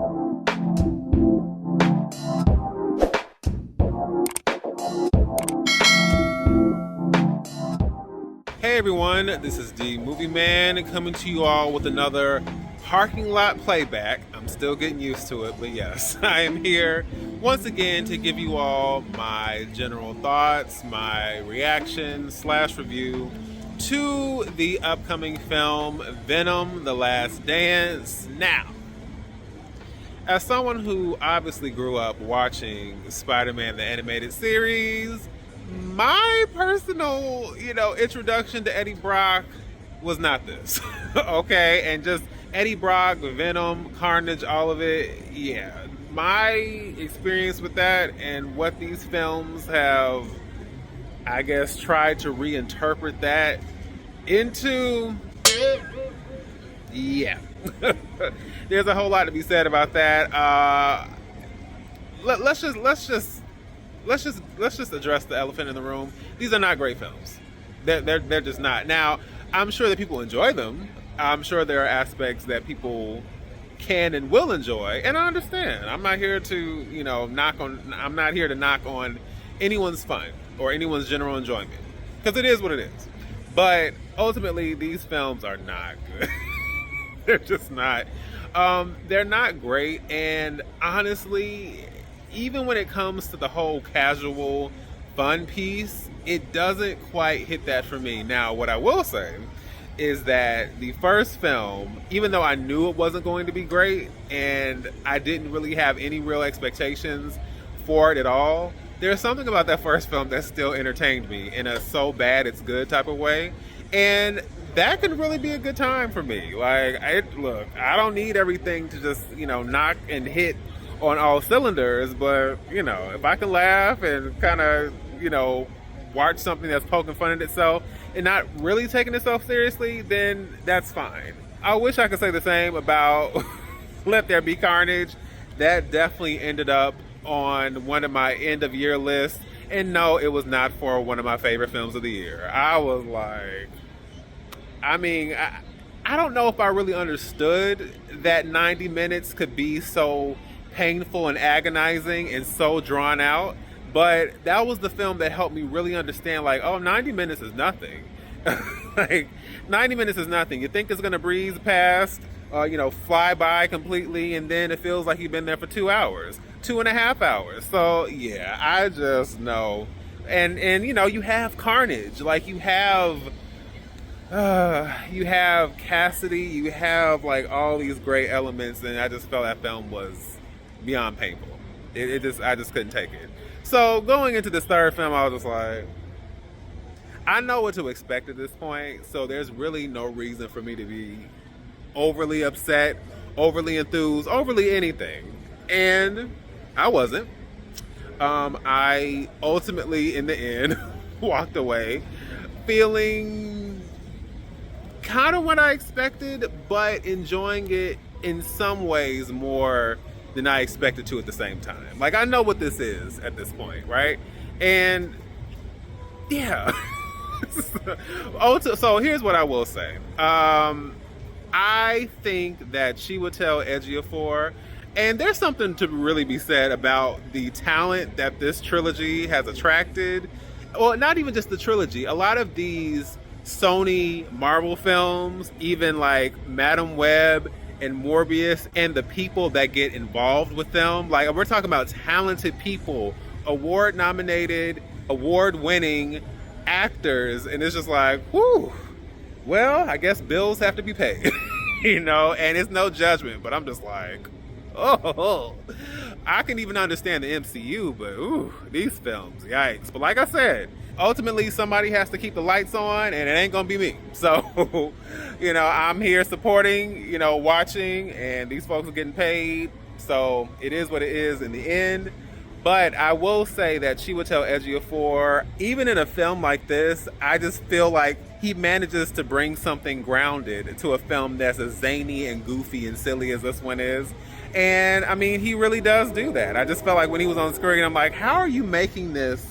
Hey everyone, this is the Movieman coming to you all with another parking lot playback. I'm still getting used to it, but yes, I am here once again to give you all my general thoughts, my reaction / review to the upcoming film Venom: The Last Dance. Now, as someone who obviously grew up watching Spider-Man the animated series, my personal, introduction to Eddie Brock was not this. Okay? And just Eddie Brock, Venom, Carnage, all of it. Yeah. My experience with that and what these films have, I guess, tried to reinterpret that into, yeah. There's a whole lot to be said about that. Let's just address the elephant in the room. These are not great films. They're just not. Now, I'm sure that people enjoy them. I'm sure there are aspects that people can and will enjoy, and I understand. I'm not here to, I'm not here to knock on anyone's fun or anyone's general enjoyment, because it is what it is. But ultimately, these films are not good. They're just not. They're not great, and honestly, even when it comes to the whole casual fun piece, it doesn't quite hit that for me. Now, what I will say is that the first film, even though I knew it wasn't going to be great and I didn't really have any real expectations for it at all, there's something about that first film that still entertained me in a so bad it's good type of way. And that can really be a good time for me. Like, look, I don't need everything to just, knock and hit on all cylinders, but if I can laugh and kind of watch something that's poking fun at itself and not really taking itself seriously, then that's fine. I wish I could say the same about Let There Be Carnage. That definitely ended up on one of my end of year lists, and no, it was not for one of my favorite films of the year. I was like, I don't know if I really understood that 90 minutes could be so painful and agonizing and so drawn out, but that was the film that helped me really understand, like, 90 minutes is nothing. Like, 90 minutes is nothing. You think it's gonna breeze past, fly by completely, and then it feels like you've been there for 2 hours, 2.5 hours. So yeah, I just know. And you have Carnage, like you have Cassidy, you have like all these great elements, and I just felt that film was beyond painful. I just couldn't take it. So going into this third film, I was just like, I know what to expect at this point, so there's really no reason for me to be overly upset, overly enthused, overly anything. And I wasn't. I ultimately, in the end, walked away feeling kind of what I expected, but enjoying it in some ways more than I expected to at the same time. Like, I know what this is at this point, right? And yeah. So here's what I will say. I think that Chiwetel Ejiofor, and there's something to really be said about the talent that this trilogy has attracted. Well, not even just the trilogy. A lot of these Sony Marvel films, even like Madam Web and Morbius, and the people that get involved with them, like, we're talking about talented people, award nominated, award winning actors, and it's just like, whew, well, I guess bills have to be paid. And it's no judgment, but I'm just like, oh, I can even understand the MCU, but ooh, these films, yikes. But like I said, ultimately somebody has to keep the lights on, and it ain't gonna be me. So, I'm here supporting, watching, and these folks are getting paid. So it is what it is in the end. But I will say that Chiwetel Ejiofor, even in a film like this, I just feel like he manages to bring something grounded to a film that's as zany and goofy and silly as this one is. And I mean, he really does do that. I just felt like when he was on screen, I'm like, how are you making this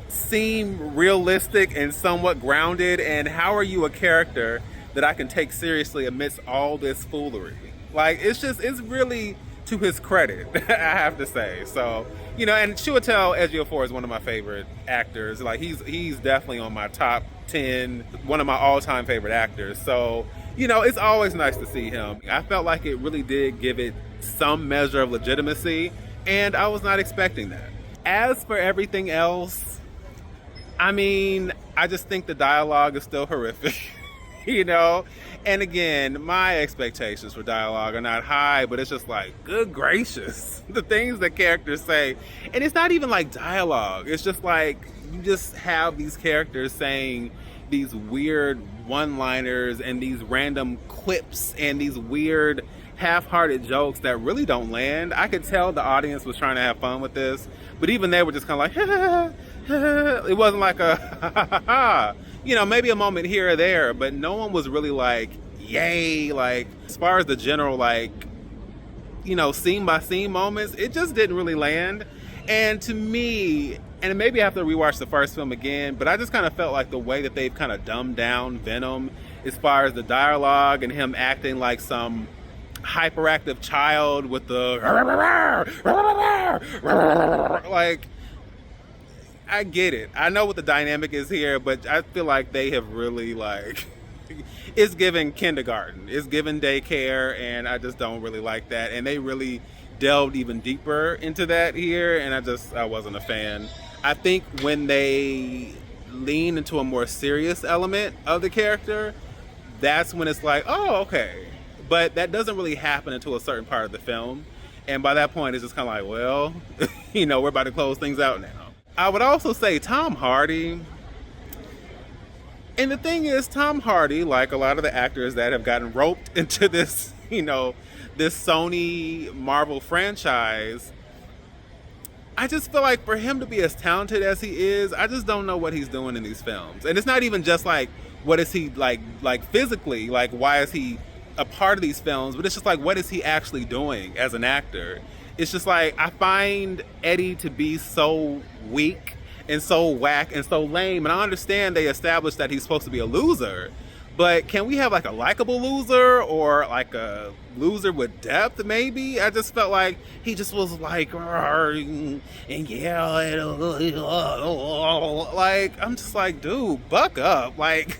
seem realistic and somewhat grounded? And how are you a character that I can take seriously amidst all this foolery? Like, it's really to his credit, I have to say. So, you know, and Chiwetel Ejiofor is one of my favorite actors. Like, he's definitely on my top 10, one of my all-time favorite actors. So, you know, it's always nice to see him. I felt like it really did give it some measure of legitimacy, and I was not expecting that. As for everything else, I mean, I just think the dialogue is still horrific, you know? And again, my expectations for dialogue are not high, but it's just like, good gracious, the things that characters say. And it's not even like dialogue. It's just like, you just have these characters saying these weird one-liners and these random quips and these weird half-hearted jokes that really don't land. I could tell the audience was trying to have fun with this, but even they were just kind of like, it wasn't like a, you know, maybe a moment here or there, but no one was really like, yay. Like, as far as the general, like, you know, scene by scene moments, it just didn't really land. And to me, and maybe I have to rewatch the first film again, but I just kind of felt like the way that they've kind of dumbed down Venom as far as the dialogue and him acting like some hyperactive child with the like, I get it. I know what the dynamic is here, but I feel like they have really, like, it's given kindergarten, it's given daycare, and I just don't really like that. And they really delved even deeper into that here, and I wasn't a fan. I think when they lean into a more serious element of the character, that's when it's like, oh, okay. But that doesn't really happen until a certain part of the film. And by that point, it's just kind of like, well, you know, we're about to close things out now. I would also say Tom Hardy. And the thing is, Tom Hardy, like a lot of the actors that have gotten roped into this, you know, this Sony Marvel franchise, I just feel like for him to be as talented as he is, I just don't know what he's doing in these films. And it's not even just like, what is he like physically, like why is he a part of these films, but it's just like, what is he actually doing as an actor? It's just like, I find Eddie to be so weak and so whack and so lame, and I understand they established that he's supposed to be a loser, but can we have like a likable loser, or like a loser with depth maybe? I just felt like he just was like, and yeah, like, I'm just like, dude, buck up, like,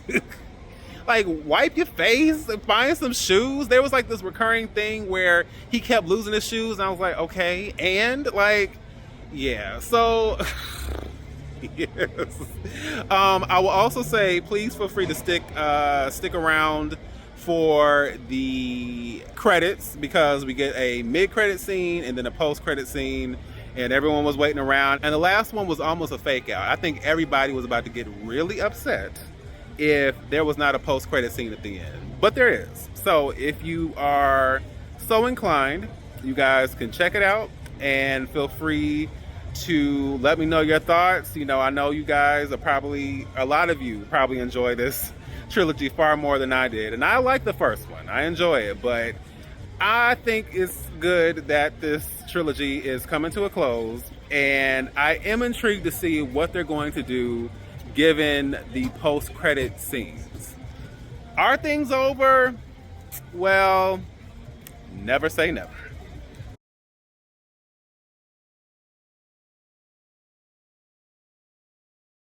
like, wipe your face and find some shoes. There was like this recurring thing where he kept losing his shoes, and I was like, okay, and like, yeah, so yes. I will also say, please feel free to stick around for the credits, because we get a mid-credit scene and then a post-credit scene, and everyone was waiting around, and the last one was almost a fake out. I think everybody was about to get really upset if there was not a post-credit scene at the end, but there is. So if you are so inclined, you guys can check it out, and feel free to let me know your thoughts. You know, I know you guys are a lot of you probably enjoy this trilogy far more than I did, and I like the first one, I enjoy it, but I think it's good that this trilogy is coming to a close, and I am intrigued to see what they're going to do given the post-credit scenes. Are things over? Well, never say never.